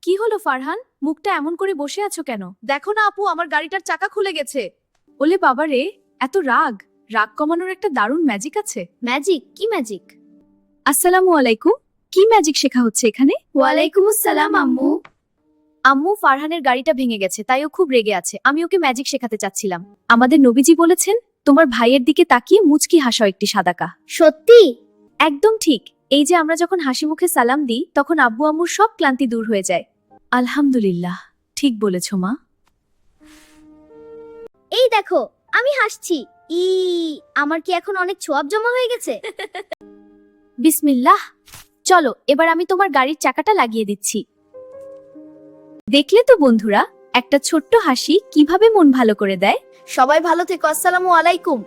কি হলো ফারহান, মুখটা এমন করে বসে আছো কেন? দেখো না আপু, আমার গাড়িটার চাকা খুলে গেছে। ওলে বাবা রে, এত রাগ কমানোর একটা দারুণ ম্যাজিক আছে। ম্যাজিক? কি ম্যাজিক? আসসালামু আলাইকুম। কি ম্যাজিক শেখা হচ্ছে এখানে? ওয়ালাইকুম আসসালাম আম্মু। আম্মু, ফারহানের গাড়িটা ভেঙে গেছে, তাই ও খুব রেগে আছে। আমি ওকে ম্যাজিক শেখাতে চাচ্ছিলাম। আমাদের নবীজি বলেছেন, তোমার ভাইয়ের দিকে তাকিয়ে মুচকি হাসাও একটি সাদাকা। সত্যি? একদম ঠিক। এই যে আমরা যখন হাসি মুখে সালাম দিই, তখন আব্বু আম্মুর সব ক্লান্তি দূর হয়ে যায়। আলহামদুলিল্লাহ, ঠিক বলেছ মা। এই দেখো, আমি হাসছি। আমার কি এখন অনেক ছোয়াব জমা হয়ে গেছে? বিসমিল্লাহ। চলো, এবার আমি তোমার গাড়ির চাকাটা লাগিয়ে দিচ্ছি। দেখলে তো বন্ধুরা, একটা ছোট্ট হাসি কিভাবে মন ভালো করে দেয়। সবাই ভালো থেকো। আসসালামু আলাইকুম।